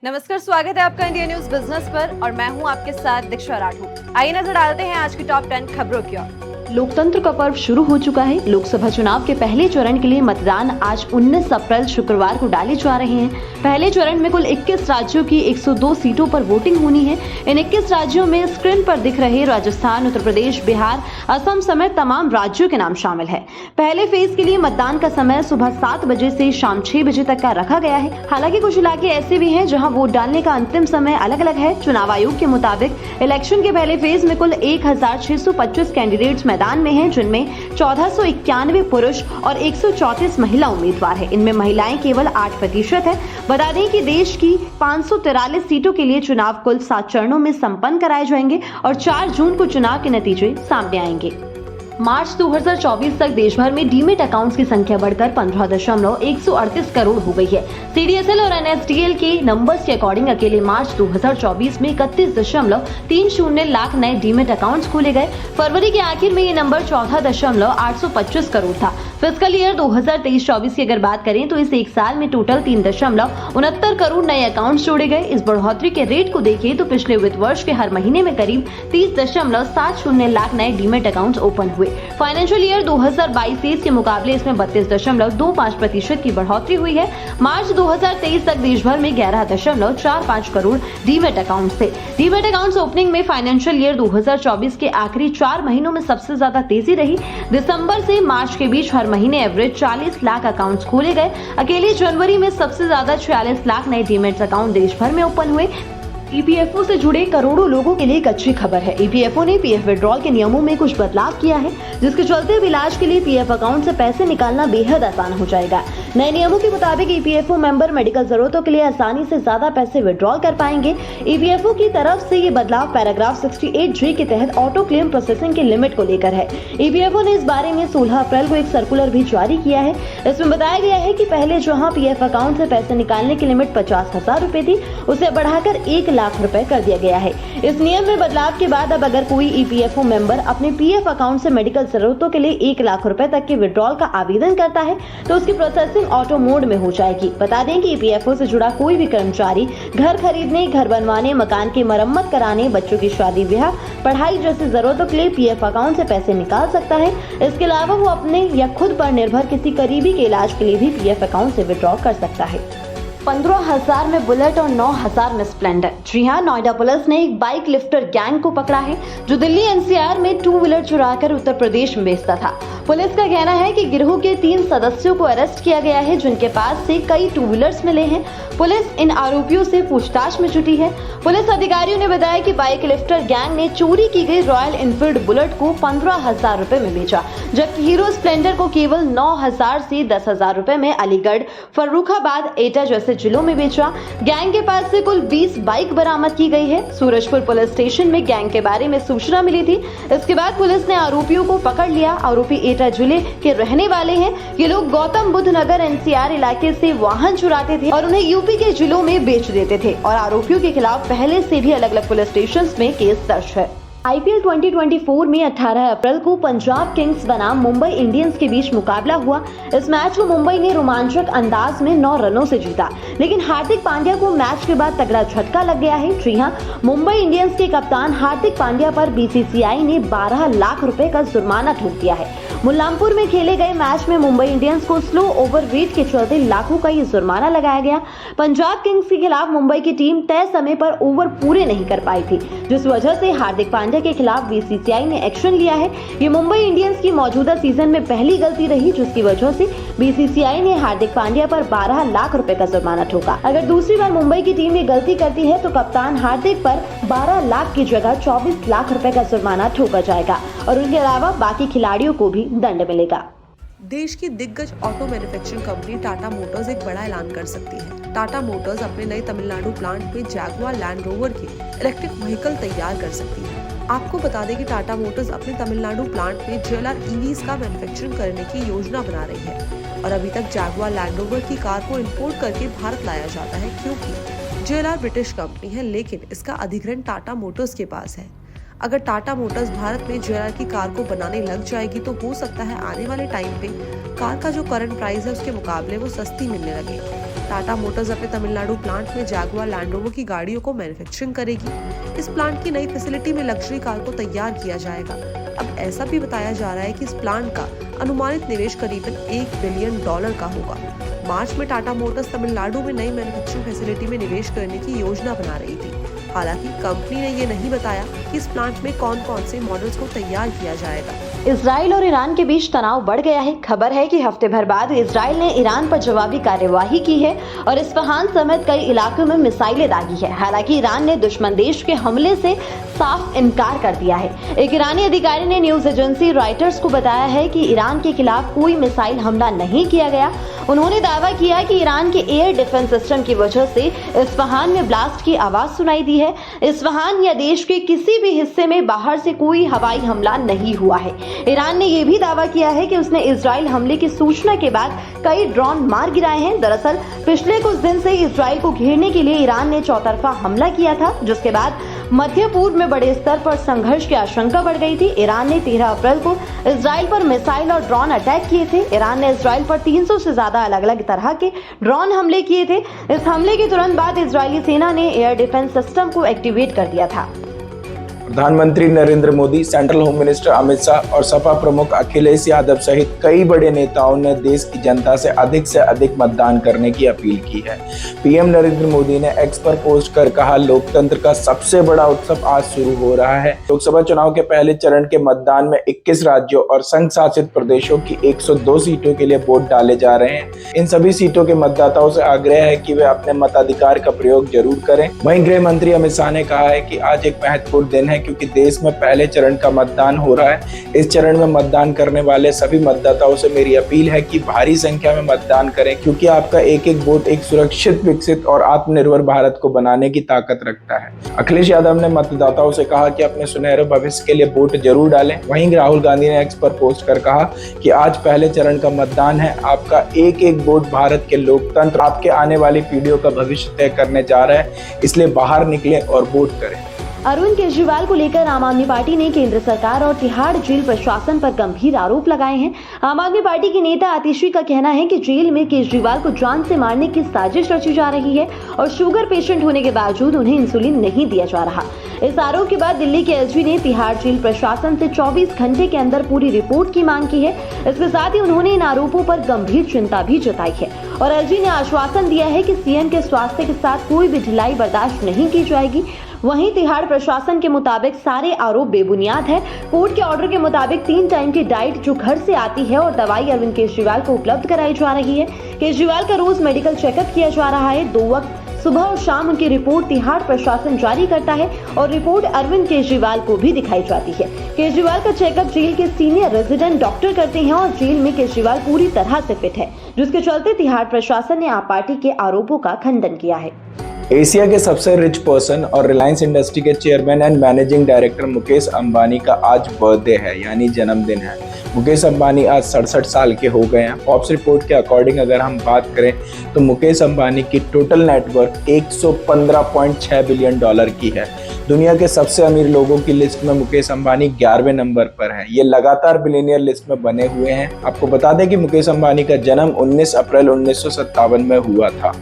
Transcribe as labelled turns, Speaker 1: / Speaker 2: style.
Speaker 1: नमस्कार, स्वागत है आपका इंडिया न्यूज बिजनेस पर और मैं हूं आपके साथ दीक्षा राठौर। आइए नजर डालते हैं आज की टॉप 10 खबरों की ओर।
Speaker 2: लोकतंत्र का पर्व शुरू हो चुका है। लोकसभा चुनाव के पहले चरण के लिए मतदान आज 19 अप्रैल शुक्रवार को डाले जा रहे हैं। पहले चरण में कुल 21 राज्यों की 102 सीटों पर वोटिंग होनी है। इन 21 राज्यों में स्क्रीन पर दिख रहे राजस्थान, उत्तर प्रदेश, बिहार, असम समेत तमाम राज्यों के नाम शामिल है। पहले फेज के लिए मतदान का समय सुबह 7 बजे से शाम 6 बजे तक का रखा गया है। हालांकि कुछ इलाके ऐसे भी हैं जहां वोट डालने का अंतिम समय अलग अलग है। चुनाव आयोग के मुताबिक इलेक्शन के पहले फेज में कुल 1625 कैंडिडेट्स मैदान में हैं, जिनमें 1491 पुरुष और 134 महिला उम्मीदवार हैं। इनमें महिलाएं केवल 8% है। बता दें कि देश की 543 सीटों के लिए चुनाव कुल 7 चरणों में संपन्न कराए जाएंगे और 4 जून को चुनाव के नतीजे सामने आएंगे। मार्च 2024 तक देश भर में डीमेट अकाउंट्स की संख्या बढ़कर 15.138 करोड़ हो गई है। सीडीएसएल और एनएसडीएल के नंबर्स के अकॉर्डिंग अकेले मार्च 2024 में 31.30 लाख नए डीमेट अकाउंट्स खोले गए। फरवरी के आखिर में ये नंबर 14.825 करोड़ था। फिस्कल ईयर 2023-24 की अगर बात करें तो इस एक साल में टोटल 3.69 करोड़ नए अकाउंट्स जोड़े गए। इस बढ़ोतरी के रेट को देखें तो पिछले वित्त वर्ष के हर महीने में करीब 30.70 लाख नए डीमेट अकाउंट्स ओपन हुए। फाइनेंशियल ईयर 2022-23 के मुकाबले इसमें 32.25% की बढ़ोतरी हुई है। मार्च 2023 तक देश भर में 11.45 करोड़ डीमेट अकाउंट्स थे। डीमेट अकाउंट्स ओपनिंग में फाइनेंशियल ईयर 2024 के आखिरी 4 महीनों में सबसे ज्यादा तेजी रही। दिसंबर से मार्च के बीच हर महीने एवरेज 40 लाख अकाउंट्स खोले गए। अकेले जनवरी में सबसे ज्यादा 46 लाख नए डीमेट अकाउंट देश भर में ओपन हुए। ईपीएफओ से जुड़े करोड़ों लोगों के लिए एक अच्छी खबर है। ईपीएफओ ने पीएफ विड्रॉल के नियमों में कुछ बदलाव किया है, जिसके चलते अब इलाज के लिए पीएफ अकाउंट से पैसे निकालना बेहद आसान हो जाएगा। नए नियमों के मुताबिक ईपीएफओ मेंबर मेडिकल जरूरतों के लिए आसानी से ज्यादा पैसे विड्रॉल कर पाएंगे। ईपीएफओ की तरफ से ये बदलाव पैराग्राफ 68G के तहत ऑटो क्लेम प्रोसेसिंग की लिमिट को लेकर है। ईपीएफओ ने इस बारे में 16 अप्रैल को एक सर्कुलर भी जारी किया है। इसमें बताया गया है कि पहले जहाँ पीएफ अकाउंट से पैसे निकालने की लिमिट 50,000 रुपए थी, उसे बढ़ाकर 1 लाख रुपए कर दिया गया है। इस नियम में बदलाव के बाद अब अगर कोई ईपीएफओ मेंबर अपने पीएफ अकाउंट से मेडिकल जरूरतों के लिए 1 लाख रुपए तक के विड्रॉल का आवेदन करता है तो उसकी प्रोसेसिंग ऑटो मोड में हो जाएगी। बता दें कि ईपीएफओ से जुड़ा कोई भी कर्मचारी घर खरीदने, घर बनवाने, मकान की मरम्मत कराने, बच्चों की शादी ब्याह, पढ़ाई जैसी जरूरतों के लिए पीएफ अकाउंट से पैसे निकाल सकता है। इसके अलावा वो अपने या खुद पर निर्भर किसी करीबी के इलाज के लिए भी पीएफ अकाउंट से विड्रॉ कर सकता है। 15,000 में बुलेट और 9,000 में स्प्लेंडर। जी हाँ, नोएडा पुलिस ने एक बाइक लिफ्टर गैंग को पकड़ा है जो दिल्ली एनसीआर में 2 व्हीलर चुराकर उत्तर प्रदेश में बेचता था। पुलिस का कहना है कि गिरोह के 3 सदस्यों को अरेस्ट किया गया है, जिनके पास से कई 2 व्हीलर्स मिले हैं। पुलिस इन आरोपियों से पूछताछ में जुटी है। पुलिस अधिकारियों ने बताया कि बाइक लिफ्टर गैंग ने चोरी की गई रॉयल एनफील्ड बुलेट को 15,000 रुपए में बेचा, जबकि हीरो स्प्लेंडर को केवल 9,000 से 10,000 रुपए में अलीगढ़, फर्रुखाबाद, एटा जैसे जिलों में बेचा। गैंग के पास से कुल 20 बाइक बरामद की गई है। सूरजपुर पुलिस स्टेशन में गैंग के बारे में सूचना मिली थी। इसके बाद पुलिस ने आरोपियों को पकड़ लिया। आरोपी एटा जिले के रहने वाले हैं। ये लोग गौतम बुद्ध नगर एनसीआर इलाके से वाहन चुराते थे और उन्हें यूपी के जिलों में बेच देते थे और आरोपियों के खिलाफ पहले से भी अलग अलग पुलिस स्टेशन में केस दर्ज है। आईपीएल 2024 में 18 अप्रैल को पंजाब किंग्स बनाम मुंबई इंडियंस के बीच मुकाबला हुआ। इस मैच को मुंबई ने रोमांचक अंदाज में 9 रनों से जीता, लेकिन हार्दिक पांड्या को मैच के बाद तगड़ा झटका लग गया है। जी हां, मुंबई इंडियंस के कप्तान हार्दिक पांड्या पर बीसीसीआई ने 12 लाख रुपए का जुर्माना ठोक दिया है। मुल्लानपुर में खेले गए मैच में मुंबई इंडियंस को स्लो ओवरवेट के चलते लाखों का ये जुर्माना लगाया गया। पंजाब किंग्स के खिलाफ मुंबई की टीम तय समय पर ओवर पूरे नहीं कर पाई थी, जिस वजह से हार्दिक पांड्या के खिलाफ बीसीसीआई ने एक्शन लिया है। ये मुंबई इंडियंस की मौजूदा सीजन में पहली गलती रही, जिसकी वजह से बीसीसीआई ने हार्दिक पांड्या पर 12 लाख रुपए का जुर्माना ठोका। अगर दूसरी बार मुंबई की टीम ये गलती करती है तो कप्तान हार्दिक पर 12 लाख की जगह 24 लाख रुपए का जुर्माना ठोका जाएगा और उनके अलावा बाकी खिलाड़ियों को भी दंड मिलेगा।
Speaker 3: देश की दिग्गज auto manufacturing company Tata Motors एक बड़ा ऐलान कर सकती है। टाटा मोटर्स अपने नए तमिलनाडु प्लांट में जैगुआर लैंड रोवर के इलेक्ट्रिक व्हीकल तैयार कर सकती है। आपको बता दें कि टाटा मोटर्स अपने तमिलनाडु प्लांट में JLR EVs का मैन्युफैक्चरिंग करने की योजना बना रही है और अभी तक जैगुआर लैंड रोवर की कार को इंपोर्ट करके भारत लाया जाता है, क्योंकि JLR ब्रिटिश कंपनी है, लेकिन इसका अधिग्रहण टाटा मोटर्स के पास है। अगर टाटा मोटर्स भारत में JLR की कार को बनाने लग जाएगी तो हो सकता है आने वाले टाइम पे कार का जो करंट प्राइस है उसके मुकाबले वो सस्ती मिलने लगे। टाटा मोटर्स अपने तमिलनाडु प्लांट में जैगुआर लैंड रोवर की गाड़ियों को मैन्युफैक्चरिंग करेगी। इस प्लांट की नई फैसिलिटी में लग्जरी कार को तैयार किया जाएगा। अब ऐसा भी बताया जा रहा है कि इस प्लांट का अनुमानित निवेश करीबन $1 बिलियन का होगा। मार्च में टाटा मोटर्स तमिलनाडु में नई मैन्युफैक्चरिंग फैसिलिटी में निवेश करने की योजना बना रही थी। हालांकि कंपनी ने ये नहीं बताया कि इस प्लांट में कौन कौन से मॉडल्स को तैयार किया जाएगा।
Speaker 2: इजराइल और ईरान के बीच तनाव बढ़ गया है। खबर है कि हफ्ते भर बाद इजराइल ने ईरान पर जवाबी कार्यवाही की है और इस्फहान समेत कई इलाकों में मिसाइलें दागी है। हालांकि ईरान ने दुश्मन देश के हमले से साफ इनकार कर दिया है। एक ईरानी अधिकारी ने न्यूज एजेंसी रॉयटर्स को बताया है कि ईरान के खिलाफ कोई मिसाइल हमला नहीं किया गया। उन्होंने दावा किया कि ईरान के एयर डिफेंस सिस्टम की वजह से इस्फहान में ब्लास्ट की आवाज सुनाई दी है। इस्फहान या देश के किसी भी हिस्से में बाहर से कोई हवाई हमला नहीं हुआ है। ईरान ने यह भी दावा किया है कि उसने इजराइल हमले की सूचना के बाद कई ड्रोन मार गिराए हैं। दरअसल पिछले कुछ दिन से इजराइल को घेरने के लिए ईरान ने चौतरफा हमला किया था, जिसके बाद मध्य पूर्व में बड़े स्तर पर संघर्ष की आशंका बढ़ गई थी। ईरान ने 13 अप्रैल को इजराइल पर मिसाइल और ड्रोन अटैक किए थे। ईरान ने इजराइल पर 300 से ज्यादा अलग अलग तरह के ड्रोन हमले किए थे। इस हमले के तुरंत बाद इजरायली सेना ने एयर डिफेंस सिस्टम को एक्टिवेट कर दिया था।
Speaker 4: प्रधानमंत्री Narendra Modi, central home minister Amit Shah और सपा प्रमुख अखिलेश यादव सहित कई बड़े नेताओं ने देश की जनता से अधिक मतदान करने की अपील की है। पीएम नरेंद्र मोदी ने एक्स पर पोस्ट कर कहा, लोकतंत्र का सबसे बड़ा उत्सव आज शुरू हो रहा है। लोकसभा चुनाव के पहले चरण के मतदान में 21 राज्यों और संघ शासित प्रदेशों की 102 सीटों के लिए वोट डाले जा रहे हैं। इन सभी सीटों के मतदाताओं से आग्रह है कि वे अपने मताधिकार का प्रयोग जरूर करें। वहीं गृह मंत्री अमित शाह ने कहा है कि आज एक महत्वपूर्ण दिन है क्योंकि देश में पहले चरण का मतदान हो रहा है। इस चरण में मतदान करने वाले सभी मतदाताओं से मेरी अपील है कि भारी संख्या में मतदान करें, क्योंकि आपका एक एक वोट एक सुरक्षित, विकसित और आत्मनिर्भर भारत को बनाने की ताकत रखता है। अखिलेश यादव ने मतदाताओं से कहा कि अपने सुनहरे भविष्य के लिए वोट जरूर डालें। वहीं राहुल गांधी ने एक्स पर पोस्ट कर कहा कि आज पहले चरण का मतदान है। आपका एक एक वोट भारत के लोकतंत्र, आपके आने वाली पीढ़ियों का भविष्य तय करने जा रहा है, इसलिए बाहर निकलें और वोट करें।
Speaker 2: अरविंद केजरीवाल को लेकर आम आदमी पार्टी ने केंद्र सरकार और तिहाड़ जेल प्रशासन पर गंभीर आरोप लगाए हैं। आम आदमी पार्टी की नेता आतिशी का कहना है कि जेल में केजरीवाल को जान से मारने की साजिश रची जा रही है और शुगर पेशेंट होने के बावजूद उन्हें इंसुलिन नहीं दिया जा रहा। इस आरोप के बाद दिल्ली के एसपी ने तिहाड़ जेल प्रशासन से 24 घंटे के अंदर पूरी रिपोर्ट की मांग की है। इसके साथ ही उन्होंने इन आरोपों पर गंभीर चिंता भी जताई है और एसपी ने आश्वासन दिया है कि सीएम के स्वास्थ्य के साथ कोई भी ढिलाई बर्दाश्त नहीं की जाएगी। वहीं तिहाड़ प्रशासन के मुताबिक सारे आरोप बेबुनियाद है। कोर्ट के ऑर्डर के मुताबिक 3 टाइम की डाइट जो घर से आती है और दवाई अरविंद केजरीवाल को उपलब्ध कराई जा रही है। केजरीवाल का रोज मेडिकल चेकअप किया जा रहा है। 2 वक्त सुबह और शाम उनकी रिपोर्ट तिहाड़ प्रशासन जारी करता है और रिपोर्ट अरविंद केजरीवाल को भी दिखाई जाती है। केजरीवाल का चेकअप जेल के सीनियर रेजिडेंट डॉक्टर करते हैं और जेल में केजरीवाल पूरी तरह से फिट है, जिसके चलते तिहाड़ प्रशासन ने आप पार्टी के आरोपों का खंडन किया है।
Speaker 4: एशिया के सबसे रिच पर्सन और रिलायंस इंडस्ट्री के chairman and managing director Mukesh Ambani का आज बर्थडे है, यानी जन्मदिन है। मुकेश अंबानी आज 67 साल के हो गए हैं। फॉर्ब्स रिपोर्ट के अकॉर्डिंग अगर हम बात करें तो मुकेश अंबानी की टोटल नेटवर्थ 115.6 बिलियन डॉलर की है। दुनिया के सबसे अमीर लोगों की लिस्ट में मुकेश अंबानी 11वें नंबर पर है। ये लगातार बिलियनियर लिस्ट में बने हुए हैं। आपको बता दें कि मुकेश अंबानी का जन्म 19 अप्रैल 1957 में हुआ था।